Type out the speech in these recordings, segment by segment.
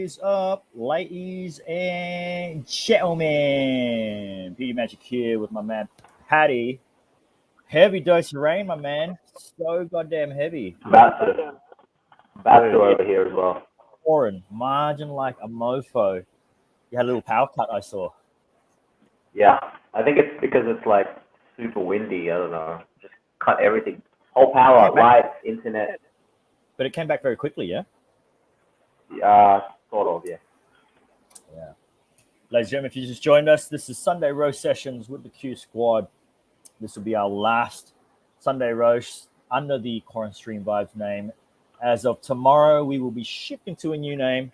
is up, ladies and gentlemen? Beauty Magic here with my man Patty. Heavy dose of rain, my man. So goddamn heavy. About to over here as well. Pouring, margin like a mofo. You had a little power cut, I saw. Yeah, I think it's because it's like super windy. I don't know. Just cut everything. Whole power, lights, internet. But it came back very quickly, yeah? Sort of, yeah. Yeah. Ladies and gentlemen, if you just joined us, this is Sunday Roast Sessions with the Q Squad. This will be our last Sunday Roast under the Quarantine Stream Vibes name. As of tomorrow, we will be shifting to a new name,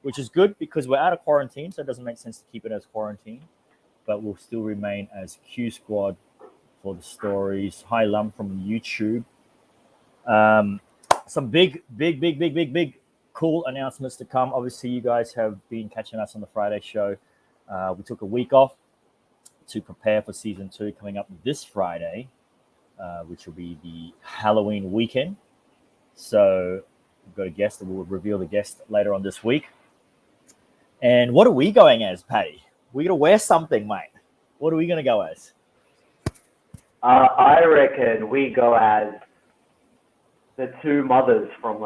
which is good because we're out of quarantine, so it doesn't make sense to keep it as quarantine. But we'll still remain as Q Squad for the stories. Hi, Lum from YouTube. Some big cool announcements to come. Obviously, you guys have been catching us on the Friday show. We took a week off to prepare for season 2 coming up this Friday, which will be the Halloween weekend. So we've got a guest that we'll reveal the guest later on this week. And what are we going as, Patty? We're going to wear something, mate. What are we going to go as? I reckon we go as the two mothers from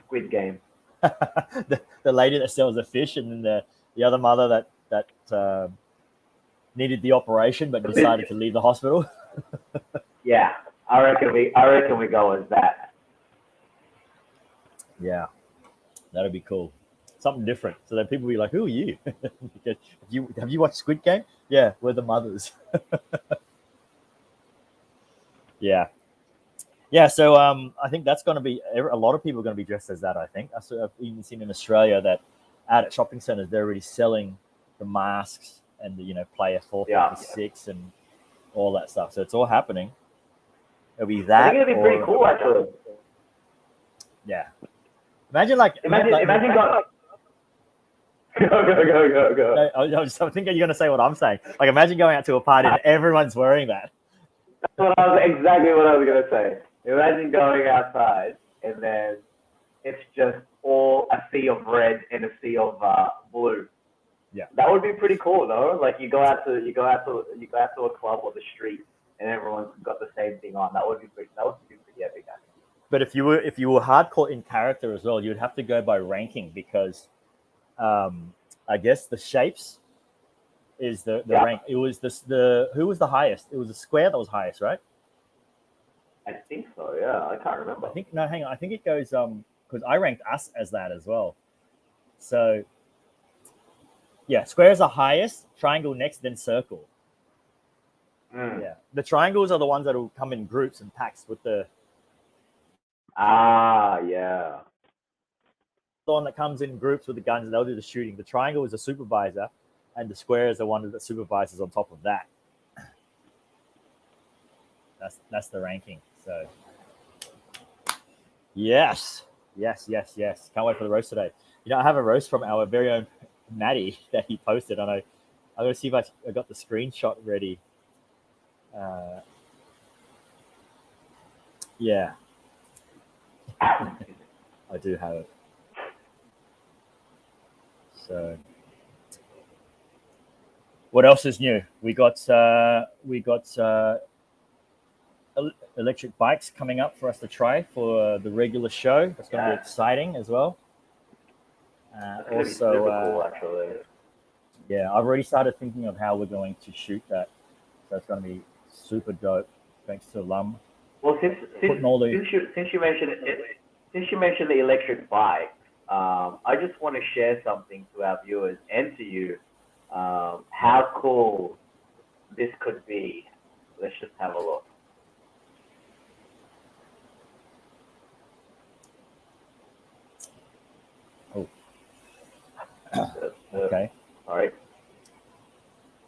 Squid Game. the lady that sells the fish, and then the other mother that needed the operation but decided to leave the hospital. Yeah, I reckon we go as that. Yeah, that'd be cool. Something different, so that people will be like, "Who are you?" Have you watched Squid Game? Yeah, we're the mothers. Yeah. So I think that's going to be a lot of people are going to be dressed as that. I think I've even seen in Australia that out at shopping centers they're already selling the masks and the player 456 and all that stuff. So it's all happening. It'll be that. I think it'll be pretty cool, actually. Yeah. Imagine go. Go. No, I was thinking you're going to say what I'm saying. Like, imagine going out to a party and everyone's wearing that. That's exactly what I was going to say. Imagine going outside and then it's just all a sea of red and a sea of blue. Yeah, that would be pretty cool, though. Like you go out to a club or the street and everyone's got the same thing on. That would be pretty epic. But if you were hardcore in character as well, you'd have to go by ranking because, I guess the shapes is the rank. It was who was the highest? It was the square that was highest, right? I think so. Yeah, I can't remember. Hang on. I think it goes because I ranked us as that as well. So yeah, square is the highest, triangle next, then circle. Yeah, the triangles are the ones that will come in groups and packs with the. Yeah. The one that comes in groups with the guns, they'll do the shooting. The triangle is a supervisor, and the square is the one that supervises on top of that. That's the ranking. So yes. Can't wait for the roast today. I have a roast from our very own Maddie that he posted. And I'm going to see if I got the screenshot ready. Yeah. I do have it. So what else is new? We got electric bikes coming up for us to try for the regular show. That's going to be exciting as well. Also, super cool, actually. Yeah, I've already started thinking of how we're going to shoot that. So it's going to be super dope. Thanks to Lum. Well, since you mentioned the electric bike, I just want to share something to our viewers and to you. How cool this could be. Let's just have a look. Oh. Okay. All right.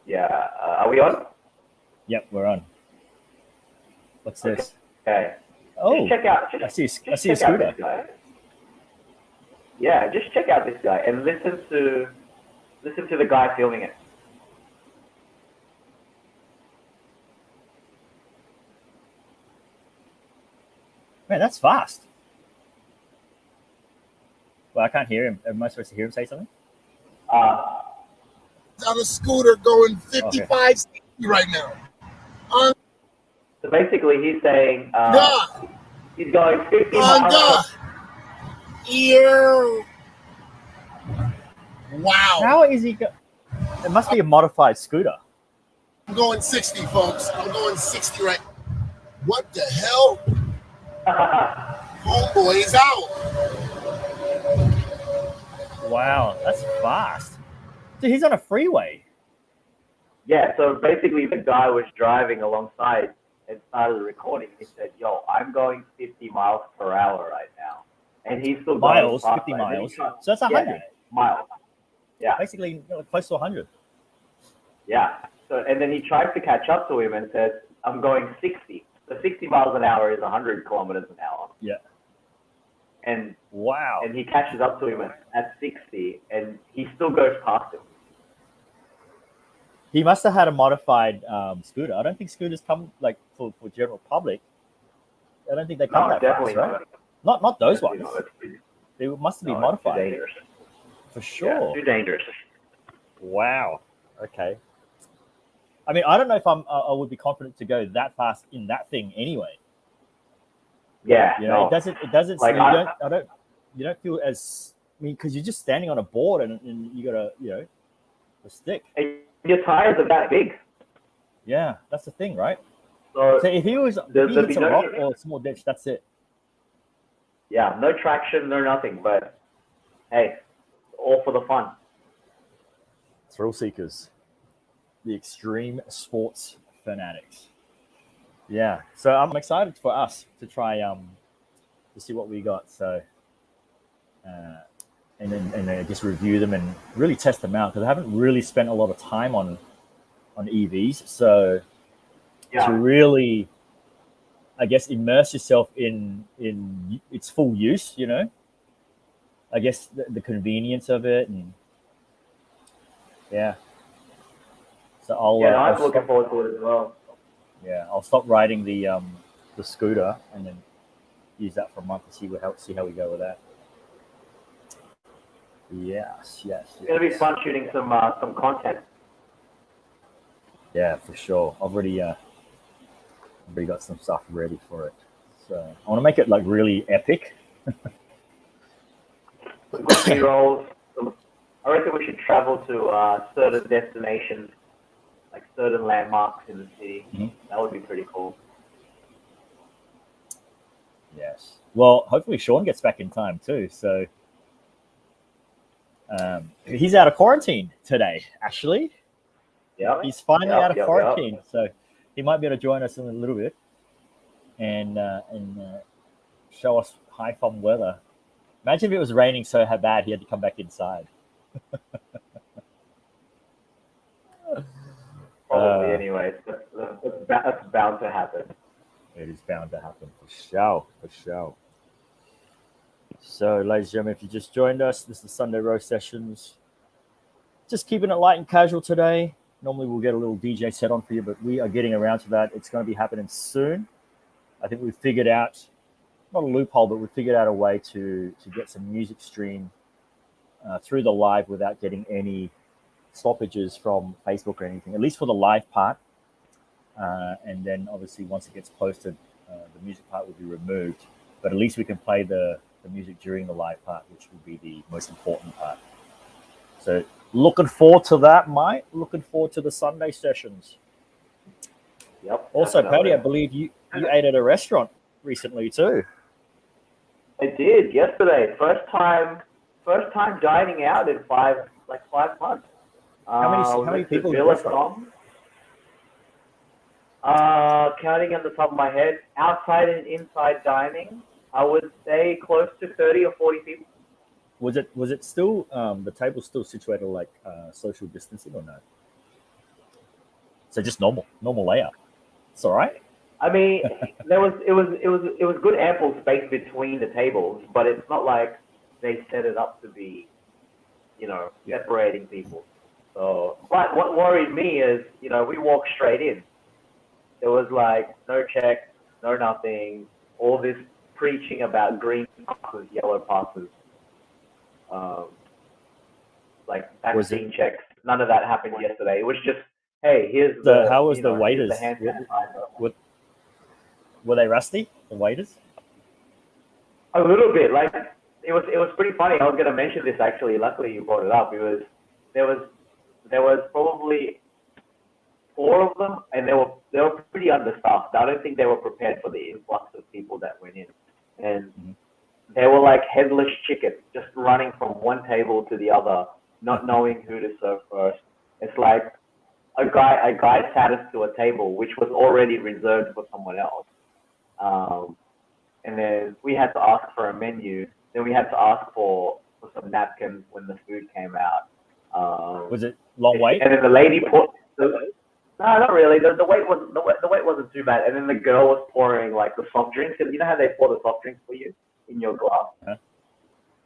Yeah. Are we on? Yep, we're on. What's this? Okay. Oh, just check out. I see a scooter. Yeah, just check out this guy and listen to the guy filming it. Man, that's fast. Well, I can't hear him. Am I supposed to hear him say something? On a scooter going 55, okay. 60 right now. So basically, he's saying he's going 50 miles. God. Wow. How is he? It must be a modified scooter. I'm going 60, folks. I'm going 60 right. What the hell? Homeboy's out. Wow, that's fast. Dude, he's on a freeway. Yeah, so basically the guy was driving alongside and started recording. He said, "Yo, I'm going 50 miles per hour right now," and he's still miles, going 50 miles. So that's 100 miles. Yeah, basically close to 100. Yeah. So and then he tries to catch up to him and says, "I'm going 60." So 60 miles an hour is 100 kilometers an hour. Yeah. And wow. And he catches up to him at 60, and he still goes past him. He must have had a modified scooter. I don't think scooters come like for general public. I don't think they come that fast, right? Not those ones. They must be modified. Too dangerous. For sure. Yeah, too dangerous. Wow. Okay. I mean, I don't know if I would be confident to go that fast in that thing anyway. Yeah. You know, no. it doesn't. Like you don't feel as. I mean, because you're just standing on a board and you got a stick. And your tires are that big. Yeah, that's the thing, right? So if he hits a rock or a small ditch, that's it. Yeah, no traction, no nothing. But hey, all for the fun. Thrill seekers, the extreme sports fanatics. Yeah, so I'm excited for us to try to see what we got. So, and then just review them and really test them out, because I haven't really spent a lot of time on EVs. So to really, I guess, immerse yourself in its full use, I guess the convenience of it, and so I'm looking forward to it as well. Yeah, I'll stop riding the scooter and then use that for a month and see how we go with that. Yes. It's gonna be fun shooting some content. Yeah, for sure. I've already got some stuff ready for it. So I want to make it like really epic. B-rolls. I reckon we should travel to certain destinations, like certain landmarks in the city. Mm-hmm. That would be pretty cool. Yes. Well, hopefully Sean gets back in time too. So he's out of quarantine today, actually. Yeah. He's finally out of quarantine, so he might be able to join us in a little bit and show us high fun weather. Imagine if it was raining so bad he had to come back inside. Probably anyway. That's bound to happen. It is bound to happen, for sure. So, ladies and gentlemen, if you just joined us, this is Sunday Roast Sessions. Just keeping it light and casual today. Normally we'll get a little DJ set on for you, but we are getting around to that. It's going to be happening soon. I think we've figured out, not a loophole, but we figured out a way to get some music stream through the live without getting any stoppages from Facebook or anything, at least for the live part. And then obviously once it gets posted, the music part will be removed. But at least we can play the music during the live part, which will be the most important part. So looking forward to that, mate. Looking forward to the Sunday sessions. Yep. Also, Paddy, I believe you ate at a restaurant recently too. I did yesterday. First time dining out in 5 months. How many people in the restaurant? Counting on the top of my head, outside and inside dining, I would say close to 30 or 40 people. Was it still the table still situated like social distancing or no? So just normal layout. It's all right. I mean, it was good ample space between the tables, but it's not like they set it up to be, separating people. So, but what worried me is, we walked straight in. There was like no check, no nothing, all this preaching about green passes, yellow passes. like vaccine checks. None of that happened yesterday. It was just, hey, here's how was the waiters? The hand sanitizer. Were they rusty? The waiters? A little bit. Like it was pretty funny. I was going to mention this actually. Luckily, you brought it up. There was probably 4 of them, and they were pretty understaffed. I don't think they were prepared for the influx of people that went in, and they were like headless chickens, just running from one table to the other, not knowing who to serve first. It's like a guy sat us to a table which was already reserved for someone else, and then we had to ask for a menu. Then we had to ask for some napkins when the food came out. Was it long wait? And then the lady poured. No, not really. The wait wasn't too bad. And then the girl was pouring like the soft drinks. And you know how they pour the soft drinks for you in your glass? Huh?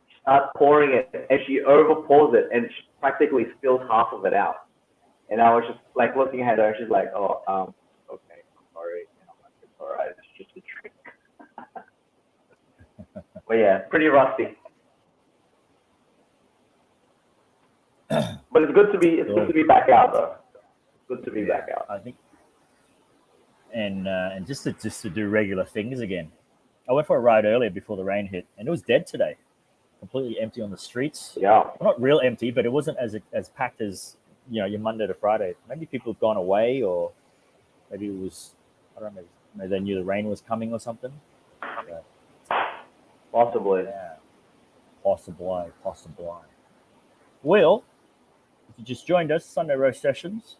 She starts pouring it, and she over pours it, and she practically spills half of it out. And I was just like looking at her, and she's like, "Oh, okay, I'm sorry. And I'm like, it's all right. It's just a drink." But yeah, pretty rusty. But it's good to be back out though. Good to be back out. I think, and just to do regular things again. I went for a ride earlier before the rain hit, and it was dead today, completely empty on the streets. Yeah, well, not real empty, but it wasn't as packed as your Monday to Friday. Maybe people have gone away, or maybe it was maybe they knew the rain was coming or something. But, possibly. Yeah, possibly. Well, if you just joined us, Sunday Roast Sessions.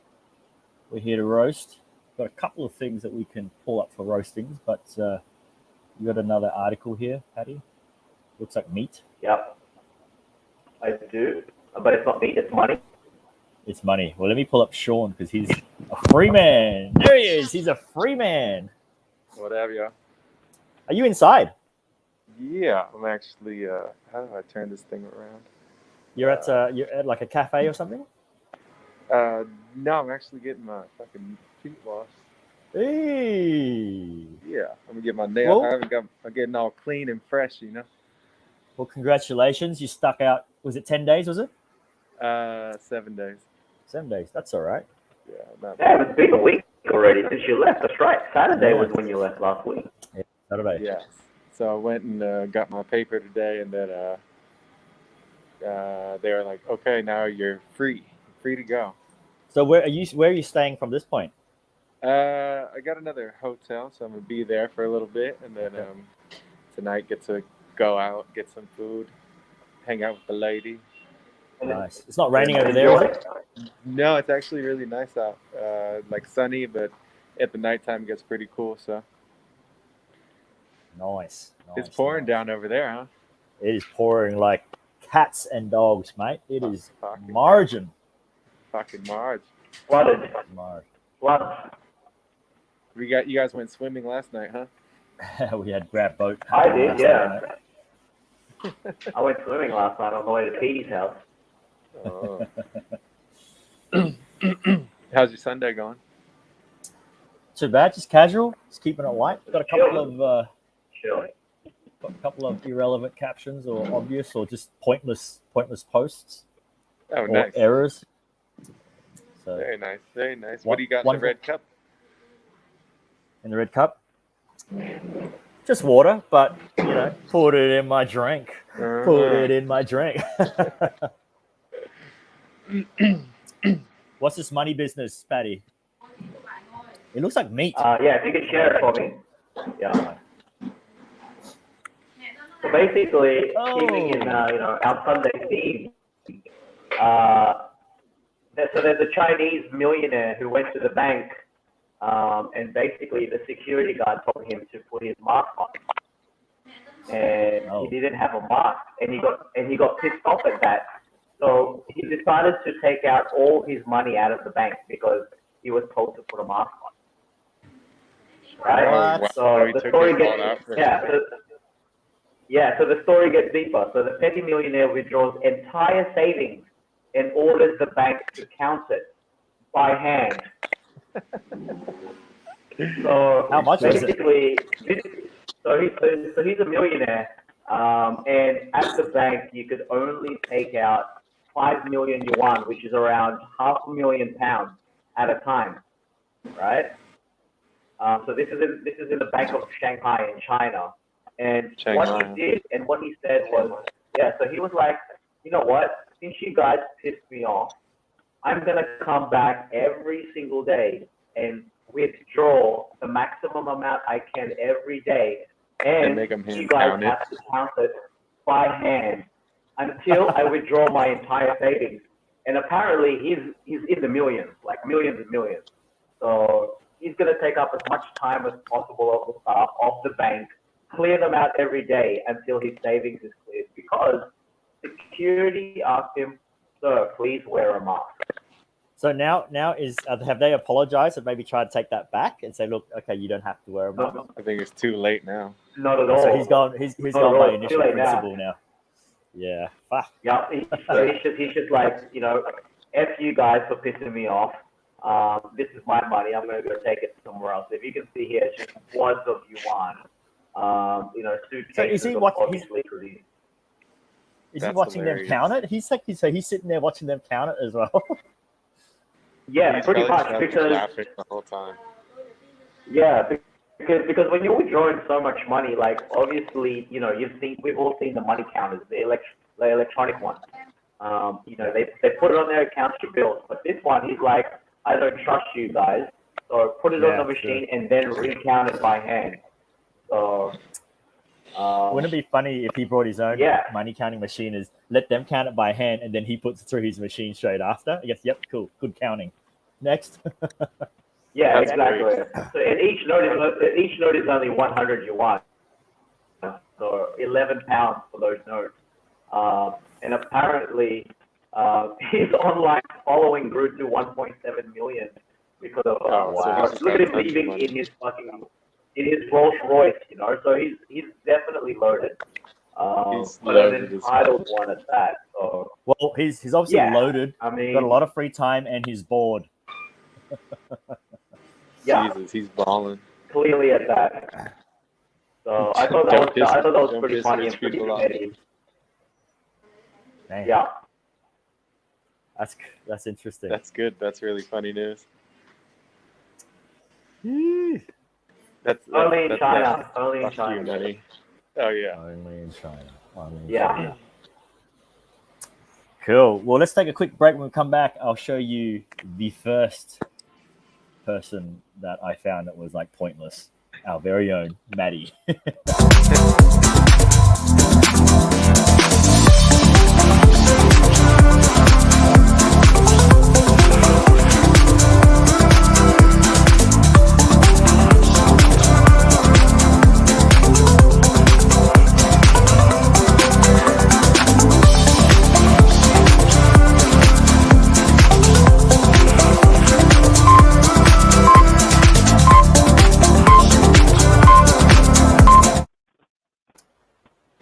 We're here to roast. Got a couple of things that we can pull up for roastings, but you got another article here, Patty. Looks like meat. Yep, I do, but it's not meat. It's money. It's money. Well, let me pull up Sean because he's a free man. There he is. He's a free man. What have you? Are you inside? Yeah, I'm actually. How do I turn this thing around? You're at like a cafe or something? No, I'm actually getting my fucking feet washed. Hey. Yeah, I'm gonna get my nails. Well, I'm getting all clean and fresh, Well, congratulations. You stuck out. Was it 10 days? Was it? 7 days. 7 days. That's all right. Yeah, it's been a week already since you left. That's right. Saturday was when you left last week. Yeah, Saturday. Yes. So I went and got my paper today, and then they were like, "Okay, now you're free to go." So where are you staying from this point? I got another hotel, so I'm gonna be there for a little bit, and then tonight get to go out, get some food, hang out with the lady. Nice. It's not raining over there, is it? No, it's actually really nice out. Like sunny, but at the nighttime it gets pretty cool. So nice. It's pouring down over there, huh? It is pouring like cats and dogs, mate. It is margin. Fucking Marge. Flooded. Marge. Flooded. You guys went swimming last night, huh? We had grab boat. I did, yeah. I went swimming last night on the way to Petey's house. Oh. How's your Sunday going? Too bad, just casual, just keeping it light. Got a couple of irrelevant captions or obvious or just pointless posts. Oh, or nice. Errors. So, very nice. What do you got in the red cup? In the red cup? Just water, but put it in my drink. Put it in my drink. What's this money business, Patty? It looks like meat. Yeah, if you could share it for me. Yeah. So basically, keeping in our Sunday theme, so there's a Chinese millionaire who went to the bank, and basically the security guard told him to put his mask on, and he didn't have a mask, and he got pissed off at that. So he decided to take out all his money out of the bank because he was told to put a mask on. Right? What? So the story gets so the story gets deeper. So the petty millionaire withdraws entire savings and orders the bank to count it by hand. So how much basically, so he's a millionaire. And at the bank, you could only take out 5 million yuan, which is around £500,000 at a time, right? So this is in the Bank of Shanghai in China. And what he did and what he said was, yeah, so he was like, you know what? Since you guys pissed me off, I'm going to come back every single day and withdraw the maximum amount I can every day. And you guys have to count it by hand until I withdraw my entire savings. And apparently he's in the millions, like millions and millions. So he's going to take up as much time as possible of the bank, clear them out every day until his savings is cleared, because security asked him, sir, please wear a mask. So now have they apologized and maybe tried to take that back and say, look, okay, you don't have to wear a mask? No. I think it's too late now. Not at all. So he's gone by initial principle now. Yeah. Fuck. Yeah. He's just like, you know, F you guys for pissing me off. This is my money. I'm going to go take it somewhere else. If you can see here, it's just wads of yuan. You know, suitcases. So is he watching them count it? He's sitting there watching them count it as well. Yeah, he's pretty much, because laughing the whole time. Yeah, because when you're withdrawing so much money, like obviously, you know, we've all seen the money counters, the electronic ones. You know, they put it on their accounts to bills, but this one, he's like, I don't trust you guys, so put it on the machine and then recount it by hand. So. Wouldn't it be funny if he brought his own money counting machine, is let them count it by hand and then he puts it through his machine straight after? I guess, yep, cool, good counting. Next. Yeah, exactly. So each note is only 100 yuan, so 11 pounds for those notes. And apparently, his online following grew to 1.7 million because of look at him leaving in his Rolls Royce, you know. So he's definitely loaded. But an entitled one at that. So. Well, he's obviously loaded. I mean, got a lot of free time and he's bored. Yeah, Jesus, he's balling. Clearly at that. So I thought that was pretty funny and pretty funny. Yeah. That's interesting. That's good. That's really funny news. That's only in China. Only in China. Money. Oh yeah. Only in China. Yeah. Cool. Well, let's take a quick break. When we come back, I'll show you the first person that I found that was like pointless. Our very own Maddie.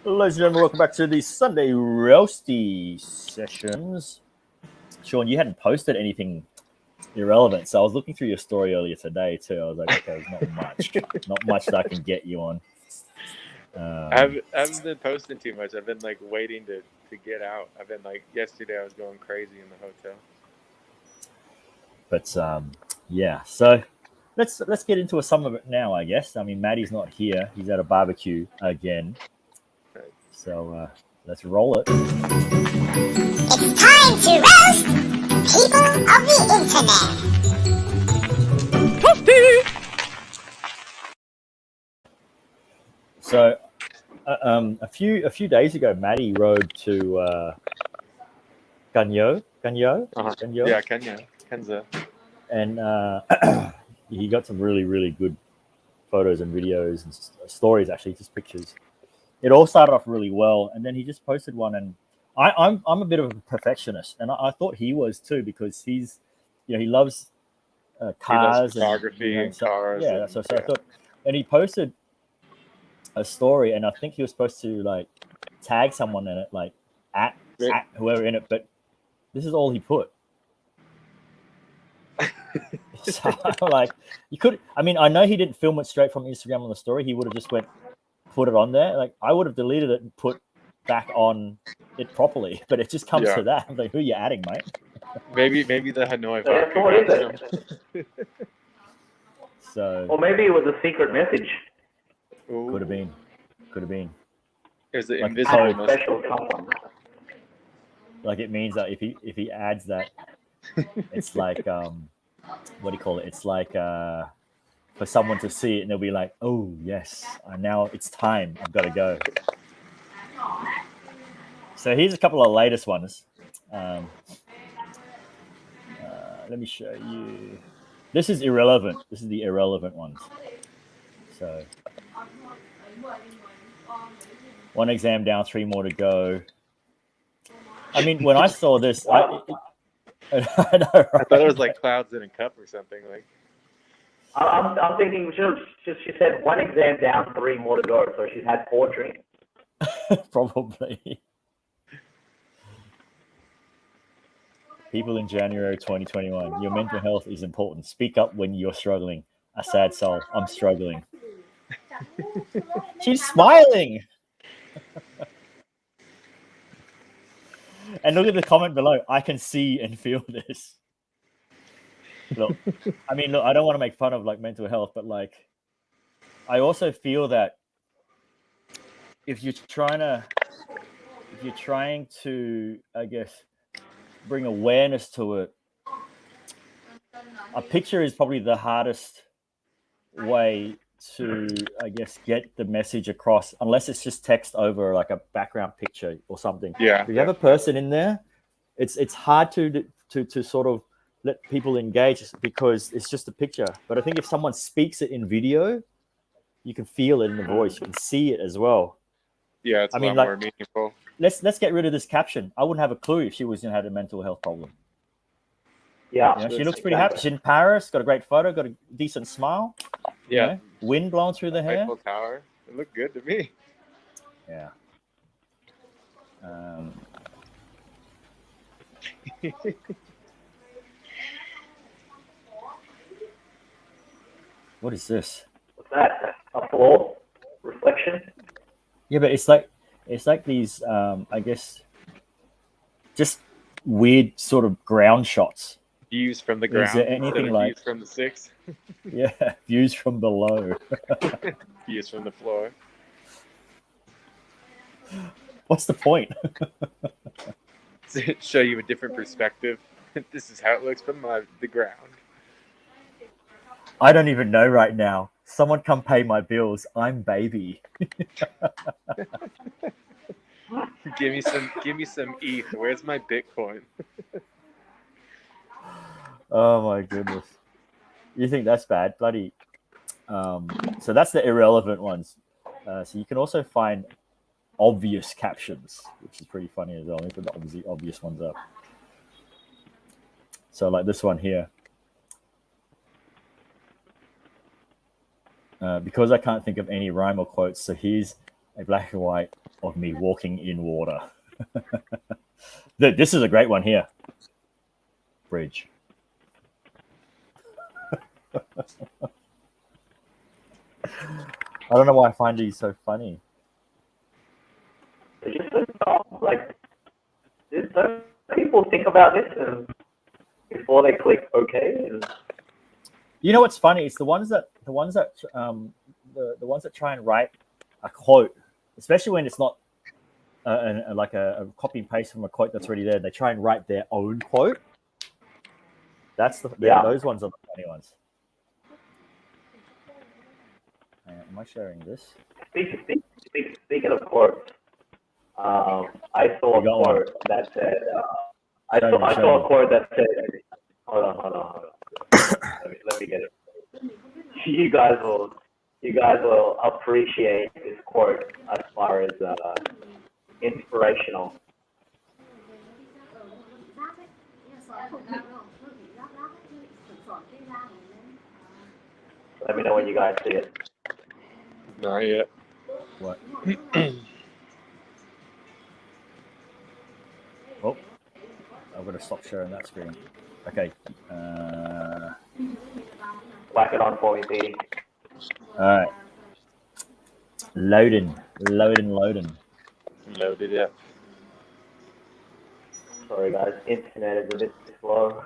Ladies and gentlemen, welcome back to the Sunday Roasty sessions. Sean, you hadn't posted anything irrelevant, so I was looking through your story earlier today too. I was like, okay, there's not much that I can get you on. I haven't been posting too much. I've been like waiting to get out. I've been like, yesterday I was going crazy in the hotel. But yeah, so let's get into some of it now, I guess. I mean, Maddie's not here; he's at a barbecue again. So let's roll it. It's time to roast people of the internet. Toasty! So a few days ago, Maddie rode to Ganyo. Yeah, Kenza. And he got some really, really good photos and videos and stories, actually, just pictures. It all started off really well, and then he just posted one, and I'm a bit of a perfectionist, and I thought he was too, because he's, you know, he loves cars, he loves photography and cars. Yeah, so I thought, and he posted a story, and I think he was supposed to like tag someone in it, like at whoever in it, but this is all he put. So like, you could, I mean, I know he didn't film it straight from Instagram on the story. He would have just went put it on there. Like I would have deleted it and put back on it properly, but it just comes to that. I'm like, who are you adding, mate? Maybe the Hanoi That's vodka what is got it? some. So Or maybe it was a secret message. Ooh. could have been. Is it Like invisible code. message? Special someone. Like it means that if he adds that, it's like what do you call it? It's like for someone to see it and they'll be like, oh yes, now it's time. I've got to go. So here's a couple of latest ones. Let me show you. This is irrelevant. This is the irrelevant ones. So one exam down, 3 more to go. I mean, when I saw this, I know, right? I thought it was like clouds in a cup or something. Like I'm thinking she said 1 exam down, 3 more to go, so she's had 4 drinks. Probably. People in January 2021, your mental health is important. Speak up when you're struggling. A sad soul. I'm struggling. She's smiling. And look at the comment below. I can see and feel this. Look, I don't want to make fun of like mental health, but like, I also feel that if you're trying to, I guess, bring awareness to it, a picture is probably the hardest way to, I guess, get the message across, unless it's just text over like a background picture or something. Yeah. If you have a person in there, it's hard to sort of let people engage because it's just a picture. But I think if someone speaks it in video, you can feel it in the voice. You can see it as well. Yeah, it's a lot more meaningful. Let's get rid of this caption. I wouldn't have a clue if she had a mental health problem. Yeah, she looks pretty happy. She's in Paris, got a great photo, got a decent smile. Yeah, wind blowing through the hair. Eiffel Tower. It looked good to me. Yeah. What is this? What's that? A floor reflection? Yeah, but it's like these, I guess, just weird sort of ground shots. Views from the ground. Is there anything like views from the 6? Yeah, views from below. Views from the floor. What's the point? To show you a different perspective. This is how it looks from the ground. I don't even know right now. Someone come pay my bills. I'm baby. Give me some ETH. Where's my Bitcoin? Oh my goodness. You think that's bad? Bloody. So that's the irrelevant ones. So you can also find obvious captions, which is pretty funny as well. Let me put the obvious ones up. So like this one here. Because I can't think of any rhyme or quotes, so here's a black and white of me walking in water. This is a great one here. Bridge. I don't know why I find these so funny. It's just like, don't people think about this before they click OK? You know what's funny? It's the ones that try and write a quote, especially when it's not like a copy and paste from a quote that's already there. They try and write their own quote. Those ones are the funny ones. Am I sharing this? Speaking of quotes, I saw a quote that said. I saw a quote that said. Hold on. Let me get it. You guys will appreciate this quote as far as inspirational. Let me know when you guys see it. Not yet. What? Oh, I'm going to stop sharing that screen. Okay. Whack it on for me, Petey. All right. Loading. Loaded up. Sorry, guys. Internet is a bit slow.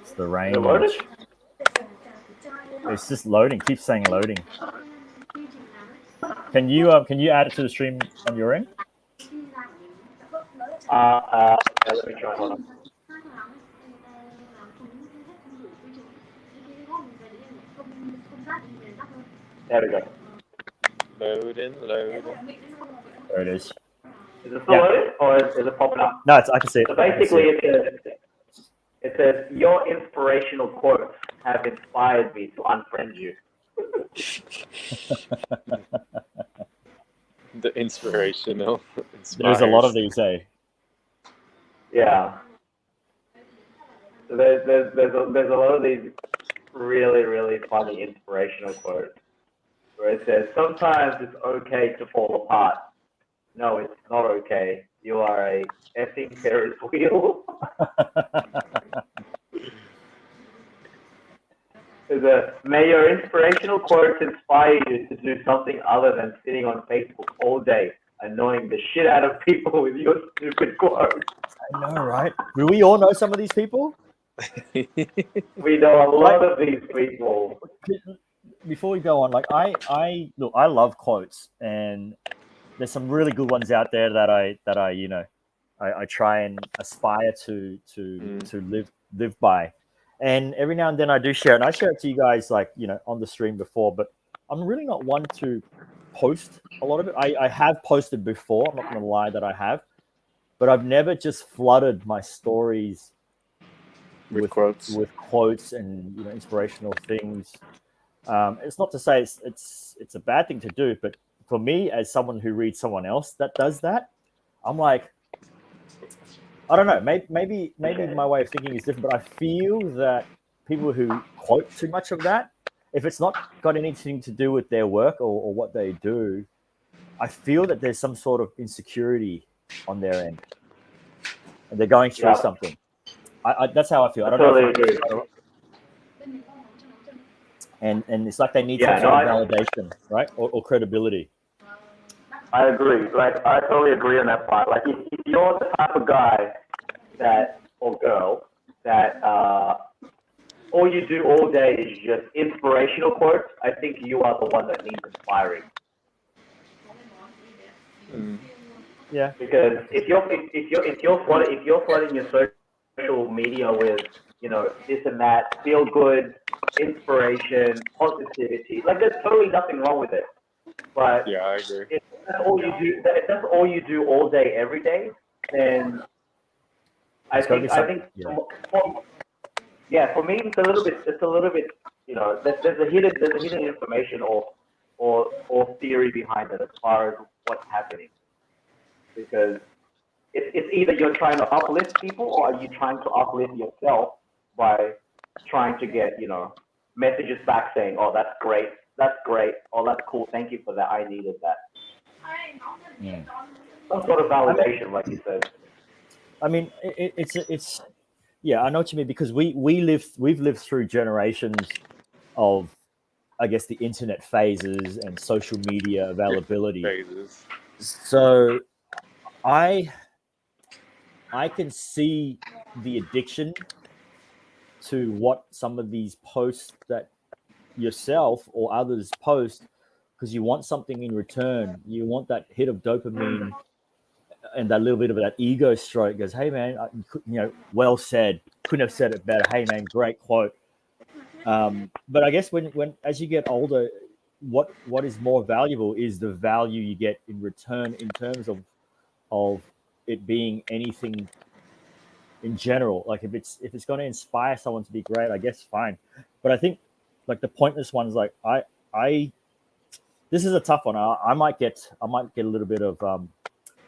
It's the Is range. it loaded? It's just loading. Keeps saying loading. Can you add it to the stream on your end? Yeah, let me try. Hold on. There we go. Loading. There it is. Is it still loaded, or is it popping up? No, I can see it. So basically, it says your inspirational quotes have inspired me to unfriend you. The inspirational. There's a lot of these, eh? Yeah. So there's a lot of these really, really funny inspirational quotes where it says, sometimes it's okay to fall apart. No, it's not okay. You are a effing Ferris wheel. May your inspirational quotes inspire you to do something other than sitting on Facebook all day, annoying the shit out of people with your stupid quotes. I know, right? Do we all know some of these people? We know a lot of these people. Before we go on, like I love quotes, and there's some really good ones out there that I try and aspire to live by. And every now and then I do share it, and I share it to you guys, like, on the stream before, but I'm really not one to post a lot of it. I have posted before, I'm not going to lie that I have, but I've never just flooded my stories with quotes and inspirational things. It's not to say it's a bad thing to do, but for me, as someone who reads someone else that does that, I'm like, I don't know. Maybe my way of thinking is different, but I feel that people who quote too much of that, if it's not got anything to do with their work or what they do, I feel that there's some sort of insecurity on their end, and they're going through something. That's how I feel. I don't know. Agree. And it's like they need some sort of validation, right, or credibility. I agree. Like, I totally agree on that part. Like, if you're the type of guy or girl that all you do all day is just inspirational quotes, I think you are the one that needs inspiring. Yeah. Because if you're flooding your social media with this and that, feel good, inspiration, positivity, like, there's totally nothing wrong with it. But yeah, I agree. If that's all you do all day, every day, then I think for me it's a little bit there's a hidden information or theory behind it as far as what's happening, because it's either you're trying to uplift people, or are you trying to uplift yourself by trying to get messages back saying, oh, that's great, oh, that's cool, thank you for that, I needed that. Some sort of validation, like you said. I mean, it's yeah, I know what you mean, because we've lived through generations of, I guess, the internet phases and social media availability. Phases. So I can see the addiction to what some of these posts that yourself or others post, because you want something in return. You want that hit of dopamine and that little bit of that ego stroke. Goes, hey man, well said. Couldn't have said it better. Hey man, great quote. But I guess when as you get older, what is more valuable is the value you get in return, in terms of it being anything in general. Like, if it's going to inspire someone to be great, I guess fine. But I think, like, the pointless ones, like I this is a tough one. I might get a little bit of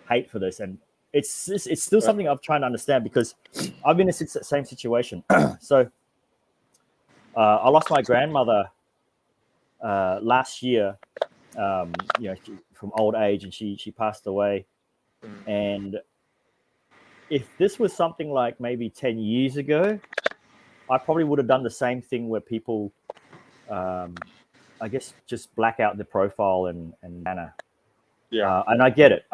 hate for this, and it's still something I'm trying to understand, because I've been in the same situation. So I lost my grandmother last year, from old age, and she passed away. And if this was something like maybe 10 years ago, I probably would have done the same thing, where people I guess, just black out the profile and banner. Yeah. And I get it.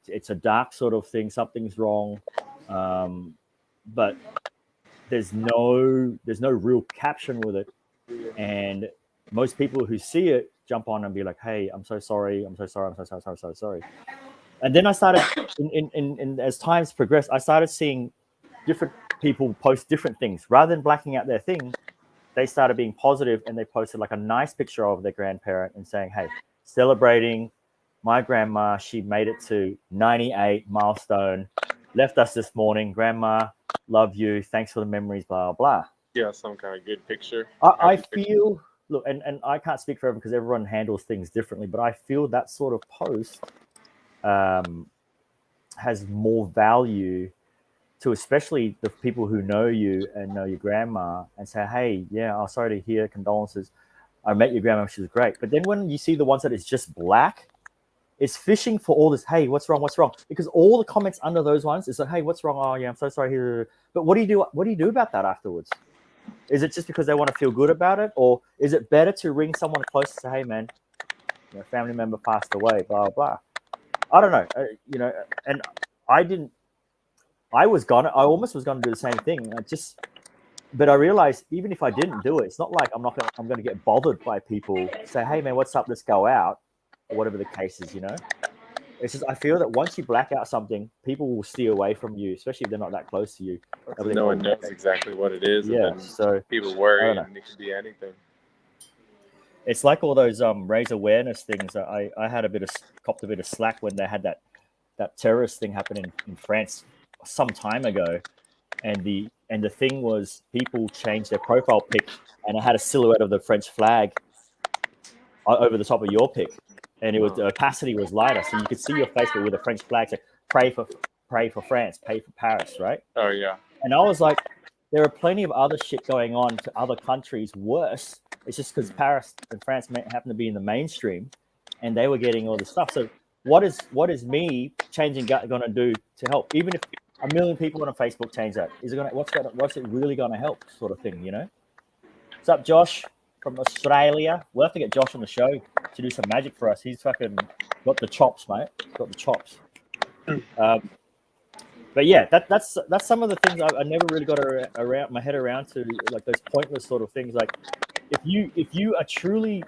It's a dark sort of thing. Something's wrong, but there's no real caption with it. And most people who see it jump on and be like, "Hey, I'm so sorry. I'm so sorry. I'm so sorry." And then I started, in as times progressed, I started seeing different people post different things. Rather than blacking out their thing, they started being positive, and they posted like a nice picture of their grandparent and saying, "Hey, celebrating my grandma. She made it to 98 milestone. Left us this morning. Grandma, love you. Thanks for the memories. Blah blah." Yeah, some kind of good picture. I feel, look, and I can't speak for everyone because everyone handles things differently, but I feel that sort of post has more value to especially the people who know you and know your grandma and say, "Hey, yeah, I'm sorry to hear, condolences. I met your grandma, she was great." But then when you see the ones that is just black, it's fishing for all this, "Hey, what's wrong? What's wrong?" Because all the comments under those ones is like, "Hey, what's wrong? Oh, yeah, I'm so sorry." But what do you do? What do you do about that afterwards? Is it just because they want to feel good about it, or is it better to ring someone close and say, "Hey, man, a family member passed away, blah blah"? I don't know, and I didn't. I almost was gonna do the same thing. But I realized even if I didn't do it, it's not like I'm gonna get bothered by people say, "Hey, man, what's up? Let's go out," or whatever the case is. It's just I feel that once you black out something, people will steer away from you, especially if they're not that close to you. No one knows exactly what it is. Yeah, and then so people worry, and it could be anything. It's like all those raise awareness things. I copped a bit of slack when they had that terrorist thing happen in France some time ago, and the thing was people changed their profile pic and it had a silhouette of the French flag over the top of your pic, and it was the opacity was lighter, so you could see your face but with a French flag. So pray for France, pray for Paris, right? Oh yeah. And I was like, there are plenty of other shit going on to other countries worse. It's just because Paris and France happen to be in the mainstream, and they were getting all this stuff. So what is me changing going to do to help? Even if 1 million people on Facebook change that, what's it really going to help? Sort of thing, What's up, Josh from Australia? We'll have to get Josh on the show to do some magic for us. He's fucking got the chops, mate. Got the chops. But yeah, that's some of the things I never really got around my head around to, like those pointless sort of things. Like if you are truly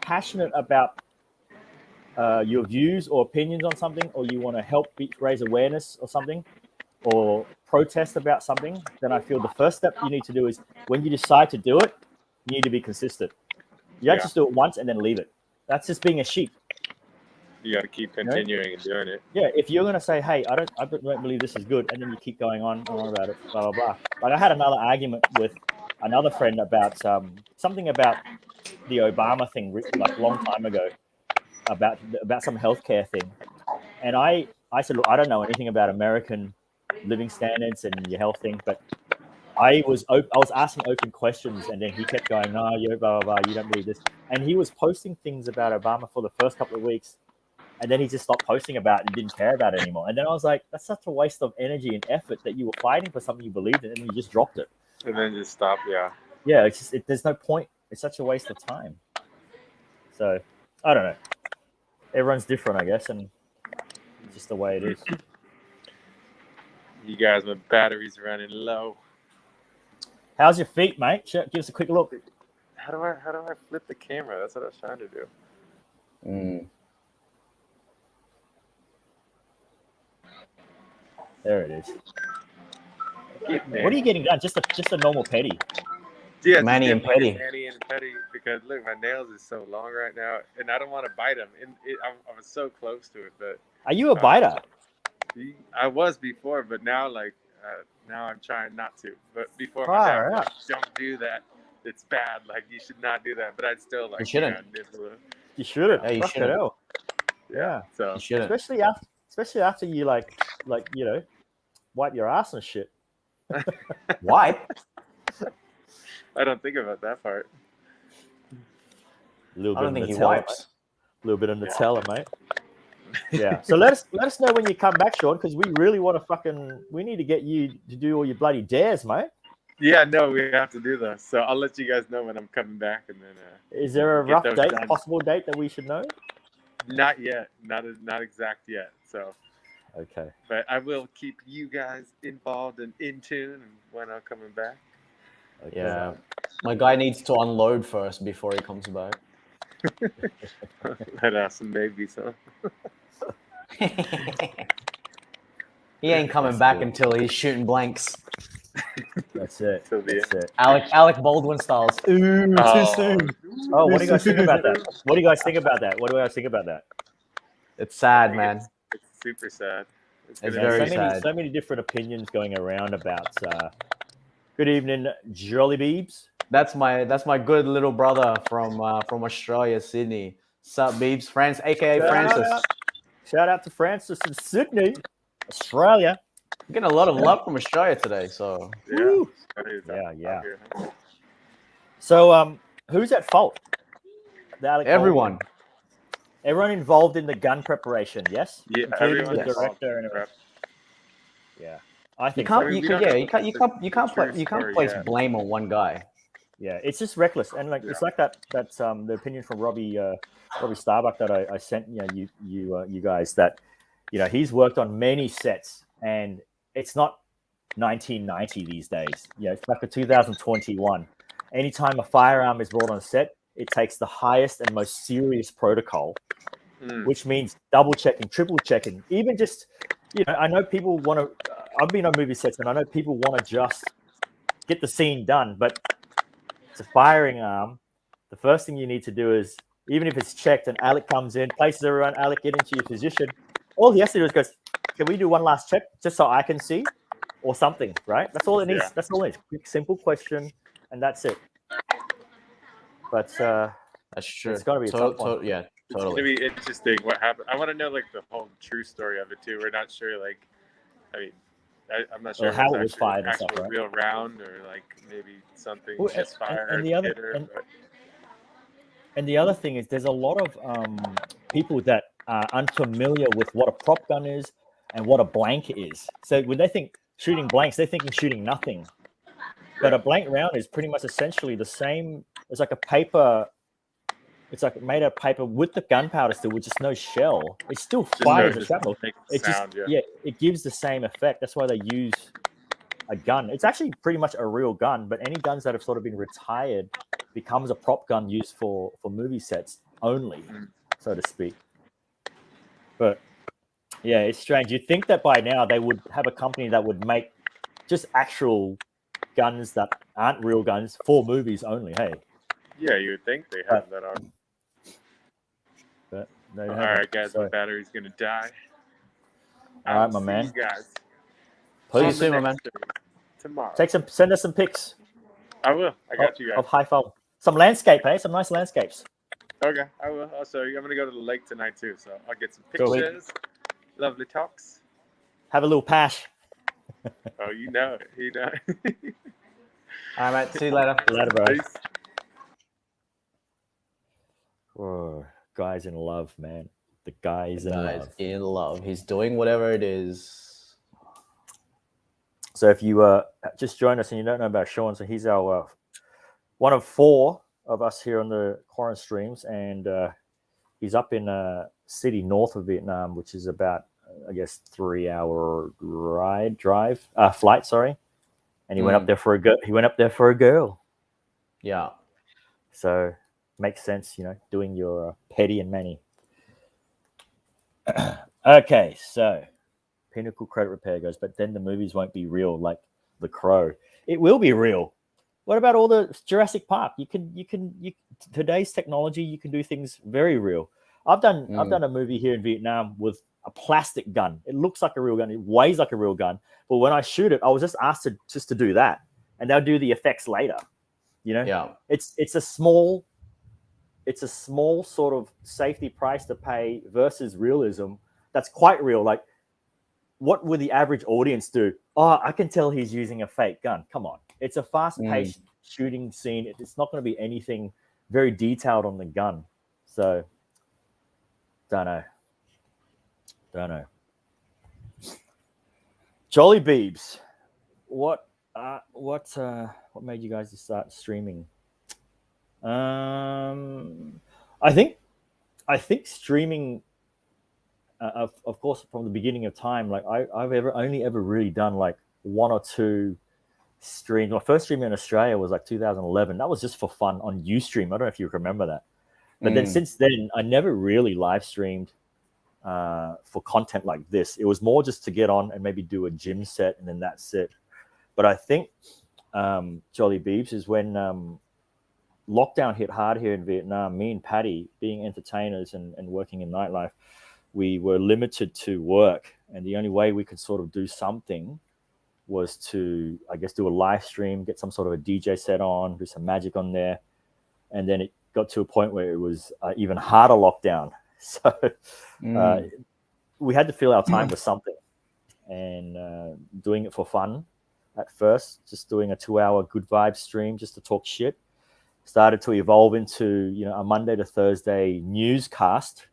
passionate about your views or opinions on something, or you want to help raise awareness or something, or protest about something, then I feel the first step you need to do is when you decide to do it, you need to be consistent. You don't just do it once and then leave it. That's just being a sheep. You got to keep continuing and doing it. Yeah, if you're gonna say, "Hey, I don't believe this is good," and then you keep going on about it, blah blah blah. Like I had another argument with another friend about something about the Obama thing, like a long time ago, about some healthcare thing, and I said, "Look, I don't know anything about American living standards and your health thing," but I was asking open questions, and then he kept going, "No, you blah blah blah, you don't believe this," and he was posting things about Obama for the first couple of weeks. And then he just stopped posting about it and didn't care about it anymore. And then I was like, that's such a waste of energy and effort that you were fighting for something you believed in and you just dropped it. And then just stop, yeah. Yeah, it's just, there's no point. It's such a waste of time. So, I don't know. Everyone's different, I guess, and it's just the way it is. You guys, my battery's running low. How's your feet, mate? Give us a quick look. How do I flip the camera? That's what I was trying to do. There it is. What are you getting done? Just a normal petty. Yeah, Manny and Petty. Manny and Petty, because look, my nails is so long right now, and I don't want to bite them. And I was so close to it, but are you a biter? I was before, but now now I'm trying not to. But before, my dad was like, don't do that. It's bad. Like you should not do that. But I'd still like. You shouldn't. You shouldn't. Yeah, you shouldn't. Yeah. So you shouldn't. Especially after you like wipe your ass and shit. Wipe? I don't think about that part. I don't think he wipes. A little bit of Nutella, mate. Yeah. So let us know when you come back, Sean, because we really want to we need to get you to do all your bloody dares, mate. Yeah, no, we have to do those. So I'll let you guys know when I'm coming back, and then. Is there a Get rough those date, done. possible date that we should know? Not yet, not exact yet. So, Okay. but I will keep you guys involved and in tune when I'm coming back. Okay. Yeah. My guy needs to unload first before he comes back. Let us maybe so. He ain't coming back until he's shooting blanks. That's it. Till the That's end. it. Alec Baldwin styles. Ooh, too soon. Oh, what do you guys think about that? What do you guys think about that? What do you guys think about that? It's sad, man. It's super sad. It's gonna very be- sad. So many different opinions going around about. Good evening, Jolly Beebs. That's my good little brother from Australia, Sydney. Sup, Beebs? aka Francis. Shout out to Francis in Sydney, Australia. I'm getting a lot of love from Australia today, so Woo. Yeah. Yeah. So, who's at fault? The Alec everyone. Baldwin. Everyone involved in the gun preparation, yes? Yeah, Including everyone the involved director in and prep. yeah. I You think can't, so. we you don't can, yeah, know you can't, you the- can't, you can't the play, true you can't story place yet. blame on one guy. Yeah, it's just reckless, and like it's like that. That's the opinion from Robbie Starbuck that I sent you guys. That he's worked on many sets, and it's not 1990 these days. It's like a 2021. Anytime a firearm is brought on set, it takes the highest and most serious protocol, which means double checking, triple checking, even just I know people want to. I've been on movie sets, and I know people want to just get the scene done, but it's a firing arm. The first thing you need to do is, even if it's checked and Alec comes in, places everyone, Alec, get into your position. All he has to do is goes, can we do one last check just so I can see? Or something, right? That's all it needs. Yeah. That's all it needs. Quick, simple question, and that's it. But That's true. it's got to be a tough one. Yeah, It's gonna totally. be interesting what happened. I want to know like the whole true story of it too. We're not sure. Like, I mean, I'm not sure Well, how it was fired and actual stuff, right? real round or like maybe something Well, misfired. and the other hit her, but- and the other thing is, there's a lot of people that are unfamiliar with what a prop gun is and what a blank is. So when they think shooting blanks, they're thinking shooting nothing. But a blank round is pretty much essentially the same. It's like a paper. It's like made of paper with the gunpowder still, with just no shell. It still fires a shrapnel. It sound, just it gives the same effect. That's why they use a gun. It's actually pretty much a real gun, but any guns that have sort of been retired becomes a prop gun used for movie sets only, so to speak. But yeah, it's strange. You'd think that by now they would have a company that would make just actual guns that aren't real guns for movies only. Hey, Yeah, you would think they have that on. but they All haven't. right, guys, So, my battery's gonna die. All right, I'll my see man. You guys. Please on the soon, my man. next stream Tomorrow. send us some pics I will. I got you guys. of high fall. Some landscape, hey, some nice landscapes. Okay, I will. Also, I'm gonna go to the lake tonight too, so I'll get some Cool. pictures. Lovely talks. Have a little pash. Oh, you know it. You know it. All right, mate. See you later. Later, bro. Peace. Oh, guys in love, man. The guys in Guys love. in love. He's doing whatever it is. So if you just joined us and you don't know about Sean, so he's our one of four of us here on the Quarren streams, and he's up in a city north of Vietnam, which is about, I guess, 3-hour flight. Sorry, and he went up there for a girl. He went up there for a girl. Yeah. So makes sense, doing your petty and many. Okay, so Pinnacle Credit Repair goes, but then the movies won't be real like The Crow. It will be real. What about all the Jurassic Park? Today's technology, you can do things very real. I've done a movie here in Vietnam with a plastic gun. It looks like a real gun. It weighs like a real gun. But when I shoot it, I was just asked to do that, and they'll do the effects later. Yeah. It's a small sort of safety price to pay versus realism. That's quite real. Like, what would the average audience do? Oh, I can tell he's using a fake gun. Come on. It's a fast-paced shooting scene. It's not going to be anything very detailed on the gun. So, don't know. Jolly Beebs, what What made you guys start streaming? I think streaming, of course, from the beginning of time. Like I've only ever really done like one or two streams. My first stream in Australia was like 2011. That was just for fun on Ustream. I don't know if you remember that. But then since then, I never really live streamed for content like this. It was more just to get on and maybe do a gym set, and then that's it. But I think Jolly Beebs is when lockdown hit hard here in Vietnam. Me and Patty, being entertainers and working in nightlife, we were limited to work, and the only way we could sort of do something was to, I guess, do a live stream, get some sort of a DJ set on, do some magic on there, and then it got to a point where it was even harder lockdown. So we had to fill our time with something, and doing it for fun at first, just doing a 2-hour good vibe stream just to talk shit, started to evolve into a Monday to Thursday newscast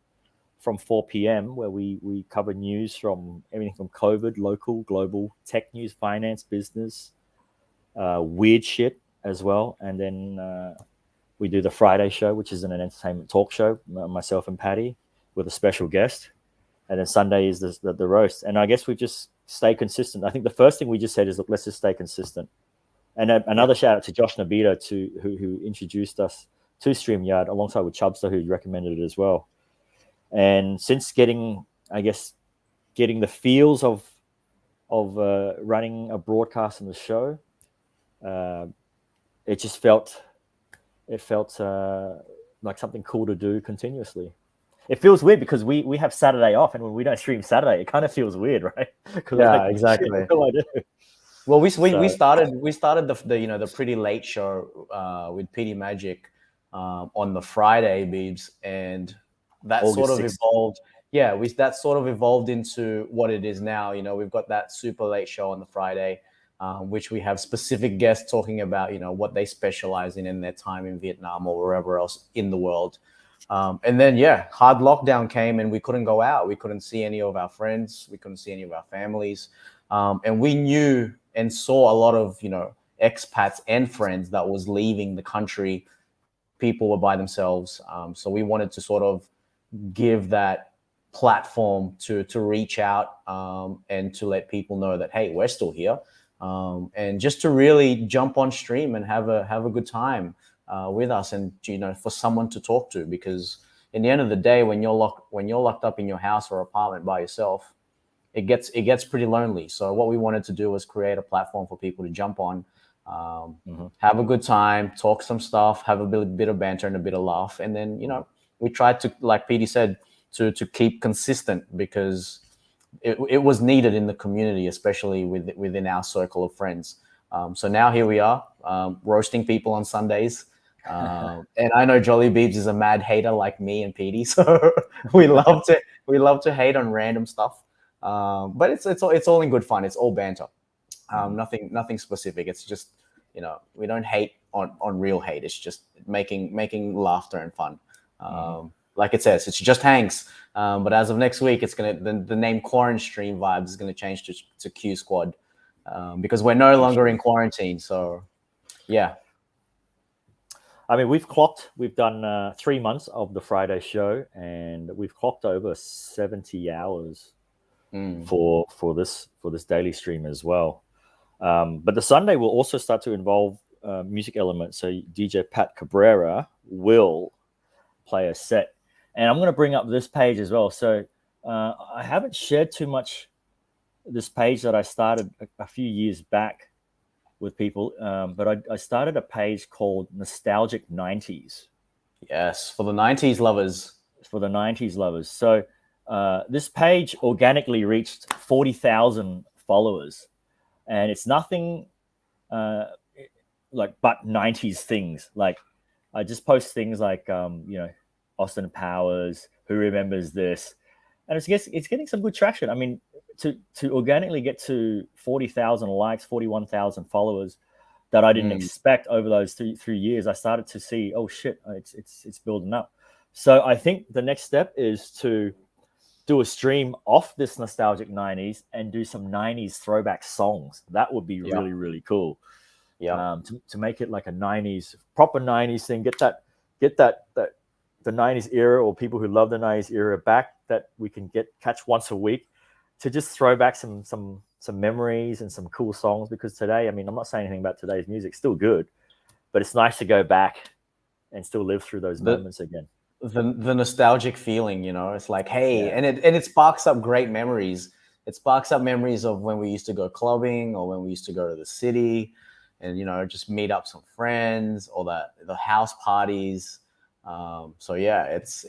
from 4 p.m. where we cover news from everything from COVID, local, global, tech news, finance, business, weird shit as well. And then we do the Friday show, which is an entertainment talk show, myself and Patty, with a special guest. And then Sunday is the roast. And I guess we just stay consistent. I think the first thing we just said is, look, let's just stay consistent. And another shout out to Josh Nabita, who introduced us to StreamYard alongside with Chubster, who recommended it as well. And since getting the feels of running a broadcast in the show, it just felt like something cool to do continuously. It feels weird because we have Saturday off, and when we don't stream Saturday, it kind of feels weird, right? Yeah, exactly. What do I do? Well, we started the Pretty Late show with PD Magic on the Friday, Beebs, and that August sort of 6th. evolved. Yeah, that sort of evolved into what it is now. We've got that super late show on the Friday, which we have specific guests talking about what they specialize in their time in Vietnam or wherever else in the world. And then hard lockdown came, and we couldn't go out. We couldn't see any of our friends. We couldn't see any of our families. And we knew and saw a lot of expats and friends that was leaving the country. People were by themselves. So we wanted to sort of give that platform to reach out and to let people know that, hey, we're still here, and just to really jump on stream and have a good time with us, and for someone to talk to, because in the end of the day, when you're locked up in your house or apartment by yourself, it gets pretty lonely. So what we wanted to do was create a platform for people to jump on, have a good time, talk some stuff, have a bit of banter and a bit of laugh, and then we tried to, like Petey said, to keep consistent, because it was needed in the community, especially within our circle of friends. So now here we are, roasting people on Sundays. And I know Jolly Beebs is a mad hater like me and Petey, so we love to hate on random stuff. But it's all in good fun. It's all banter. Nothing specific. It's just we don't hate on real hate. It's just making laughter and fun. Like it says, it's just Hanks. But as of next week, it's the name Quarantine Stream Vibes is gonna change to Q Squad, because we're no longer in quarantine. So yeah. I mean, we've done 3 months of the Friday show, and we've clocked over 70 hours for this daily stream as well. But the Sunday will also start to involve music elements. So DJ Pat Cabrera will play a set, and I'm going to bring up this page as well. So I haven't shared too much this page that I started a few years back with people, but I started a page called Nostalgic 90s. Yes, for the 90s lovers. For the 90s lovers. So this page organically reached 40,000 followers, and it's nothing like but 90s things. Like I just post things like Austin Powers, who remembers this, and it's getting some good traction. I mean, to organically get to 40,000 likes, 41,000 followers that I didn't expect over those three years, I started to see, oh shit, it's building up. So I think the next step is to do a stream off this nostalgic 90s and do some 90s throwback songs. That would be really, really cool. Yeah. To make it like a 90s, proper 90s thing, get that the 90s era, or people who love the 90s era back, that we can catch once a week to just throw back some memories and some cool songs. Because today, I mean, I'm not saying anything about today's music, still good, but it's nice to go back and still live through those moments again. The nostalgic feeling, you know, it's like, hey, and it sparks up great memories. It sparks up memories of when we used to go clubbing, or when we used to go to the city and, you know, just meet up some friends, or the house parties. So yeah, it's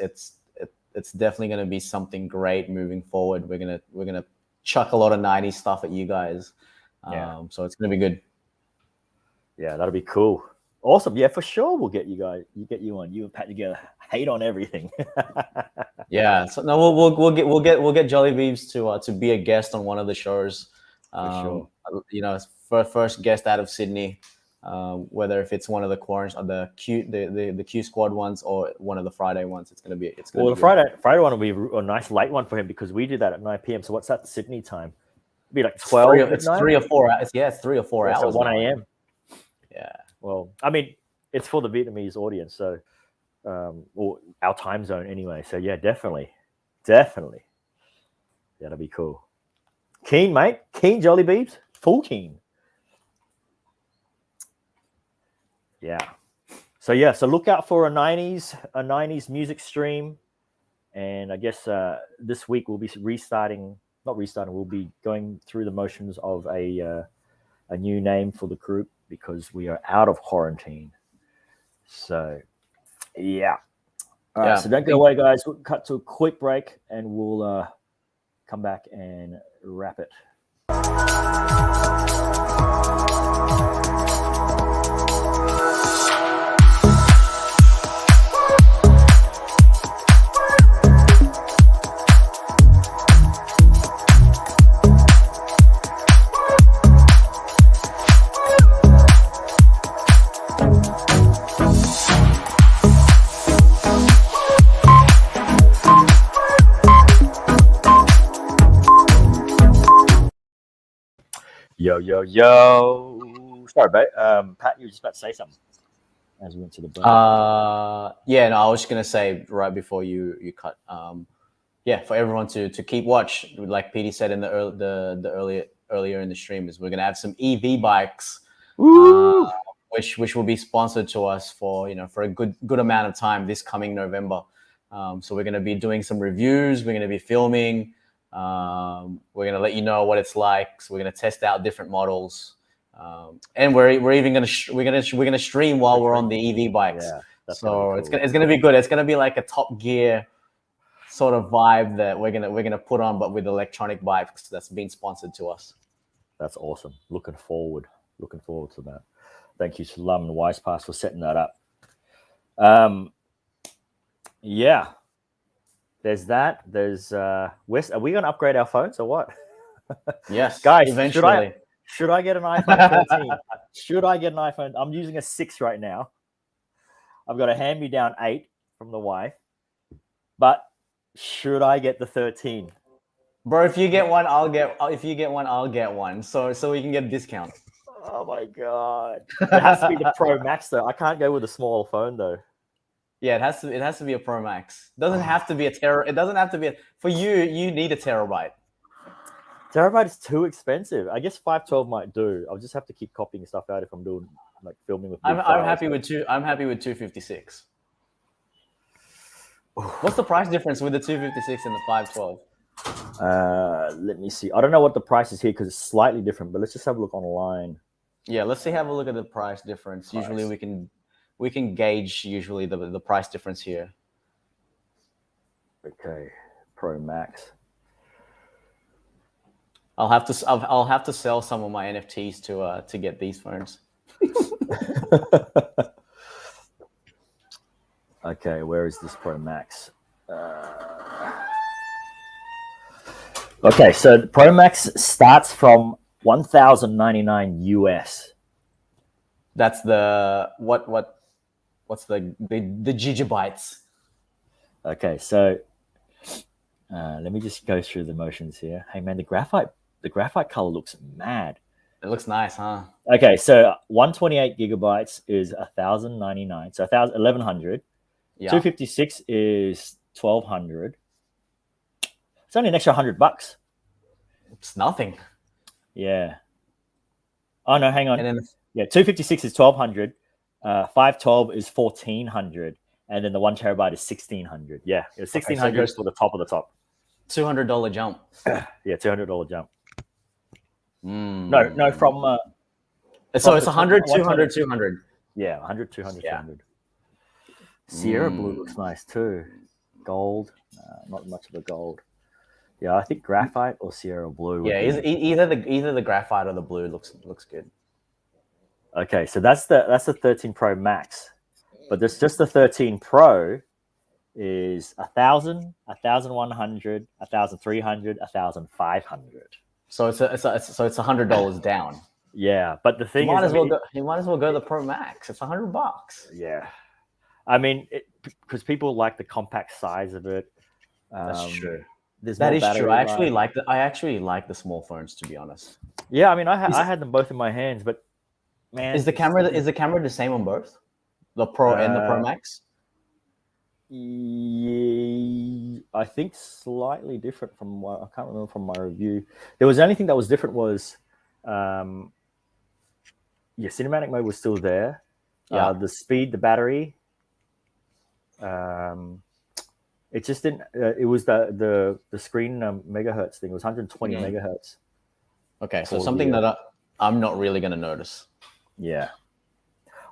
definitely going to be something great moving forward. We're gonna chuck a lot of 90s stuff at you guys. So it's going to be good. Yeah, that'll be cool. Awesome. Yeah, for sure. We'll get you on. You and Pat together. Hate on everything. Yeah. So no, we'll get Jolly Beebs to be a guest on one of the shows. For sure. You know, first guest out of Sydney. Whether if it's one of the the Q Squad ones, or one of the Friday ones, it's gonna be the Friday one will be a nice late one for him, because we did that at 9 p.m. So what's that Sydney time? It'd be like 12. It's 3 or 4 hours. Yeah, it's 3 or 4 hours. 1 a.m. Yeah. Well, I mean, it's for the Vietnamese audience, so or our time zone anyway. So yeah, definitely. That'll be cool. Keen, mate. Keen, Jolly Beebs. Full keen. Yeah. So look out for a 90s music stream. And I guess this week we'll be we'll be going through the motions of a new name for the group, because we are out of quarantine. So yeah. All right, so don't go away, guys. We'll cut to a quick break and we'll come back and wrap it. Yo. Sorry, mate. Pat, you were just about to say something as we went to the break. Yeah, no, I was just gonna say right before you cut. For everyone to keep watch, like Petey said in the earlier in the stream, is we're gonna have some EV bikes, which will be sponsored to us for a good amount of time this coming November. So we're gonna be doing some reviews. We're gonna be filming. We're gonna let you know what it's like. So we're gonna test out different models, and we're even gonna stream while we're on the EV bikes. Yeah, so cool. it's gonna be good. It's gonna be like a Top Gear sort of vibe that we're gonna put on, but with electronic bikes that's been sponsored to us. That's awesome. Looking forward to that. Thank you, Salam and WisePass, for setting that up. Yeah. There's that. There's West. Are we gonna upgrade our phones or what? Yes, guys. Eventually. Should I get an iPhone 13? Should I get an iPhone? I'm using a 6 right now. I've got a hand-me-down 8 from the wife. But should I get the 13? Bro, if you get one, I'll get. If you get one, I'll get one. So we can get a discount. Oh my god! It has to be the Pro Max though. I can't go with a small phone though. Yeah, it has to be a Pro Max. It doesn't have to be a tera. It doesn't have to be for you. You need a terabyte. Terabyte is too expensive. I guess 512 might do. I'll just have to keep copying stuff out if I'm doing like filming with. I'm happy with 256. What's the price difference with the 256 and the 512? Let me see. I don't know what the price is here because it's slightly different. But let's just have a look online. Yeah, have a look at the price difference. Usually we can gauge the price difference here. Okay, Pro Max. I'll have to sell some of my NFTs to get these phones. Okay, where is this Pro Max? Okay, so the Pro Max starts from $1,099 US. That's the what's the gigabytes? Okay, so Let me just go through the motions here. Hey man, the graphite color looks mad. It looks nice, huh? Okay, so 128 gigabytes is 1,099, so 1,100. Yeah. 256 is 1,200. It's only an extra $100. It's nothing. Yeah. Oh no, hang on. And then 256 is 1,200. 512 is 1,400, and then the 1 terabyte is 1,600. Yeah, it was 1,600 for the top of the top. $200 jump. Yeah, $200 jump. Mm. No, from so it's 100, 200, 200. Yeah, 100, 200, Yeah. 200. Sierra blue looks nice too. Gold, not much of a gold. Yeah, I think graphite or Sierra blue. Yeah, either the graphite or the blue looks good. Okay, so that's the 13 Pro Max, but this just the 13 Pro is 1,000, 1,100, 1,300, 1,500. So it's $100 down. Yeah, but the thing you might is, you might as well go the Pro Max. It's $100. Yeah, I mean, because people like the compact size of it. That's true. That is true. I actually like the small phones, to be honest. Yeah, I mean, I had them both in my hands, but man, is the camera the same on both, the Pro and the Pro Max? Yeah, I think slightly different from what I can't remember from my review. There was the only thing that was different was, cinematic mode was still there. Yeah. The speed, the battery. It just didn't. It was the screen megahertz thing. It was 120 megahertz. Okay, so something that I'm not really going to notice. Yeah.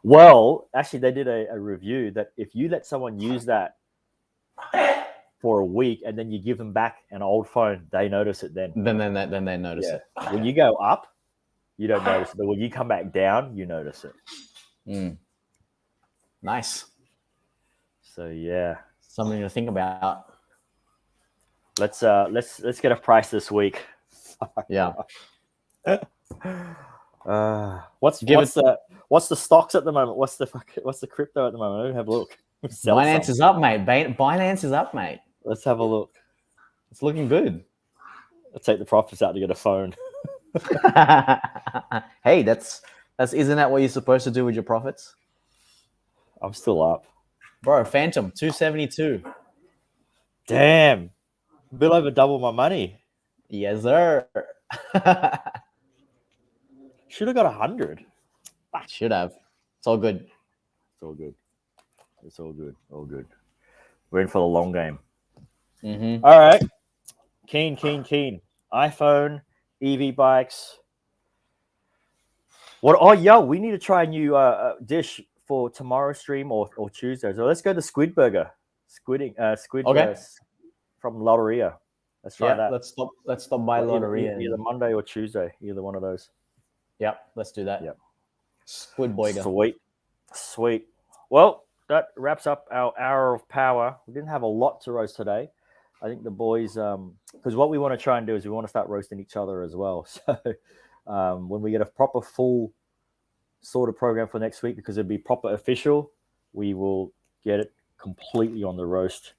Well, actually, they did a review that if you let someone use that for a week and then you give them back an old phone, they notice it then. Then they notice it. When you go up, you don't notice it. But when you come back down, you notice it. Nice. So yeah, something to think about. Let's get a price this week. Yeah. What's the stocks at the moment? What's the crypto at the moment? I don't have a look. Binance is up, mate. Binance is up, mate. Let's have a look. It's looking good. I'll take the profits out to get a phone. Hey, that's isn't that what you're supposed to do with your profits? I'm still up. Bro, Phantom 272. Damn. A bit over double my money. Yes, sir. Should have got 100. Should have. It's all good. It's all good. It's all good. All good. We're in for the long game. Mm-hmm. All right. Keen. iPhone, EV bikes. What? Oh, yo, we need to try a new dish for tomorrow's stream or Tuesday. So let's go to Squid Burger. Squid okay. From Lotteria. Let's try that. Let's stop by Lotteria. Either Monday or Tuesday. Either one of those. Yep, let's do that. Yep. Squid Burger. Sweet. Well, that wraps up our hour of power. We didn't have a lot to roast today. I think the boys, because what we want to try and do is we want to start roasting each other as well. So when we get a proper full sort of program for next week, because it'll be proper official, we will get it completely on the roast.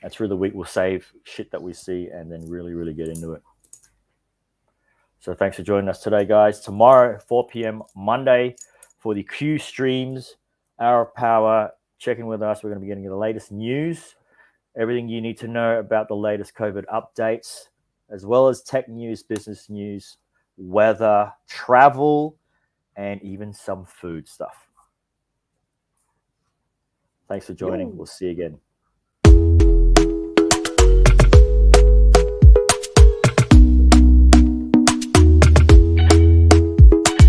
And through the week, we'll save shit that we see and then really, really get into it. So thanks for joining us today, guys. Tomorrow, 4 p.m. Monday, for the Q streams, Hour of Power. Check in with us. We're going to be getting the latest news, everything you need to know about the latest COVID updates, as well as tech news, business news, weather, travel, and even some food stuff. Thanks for joining. We'll see you again.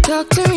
Doctor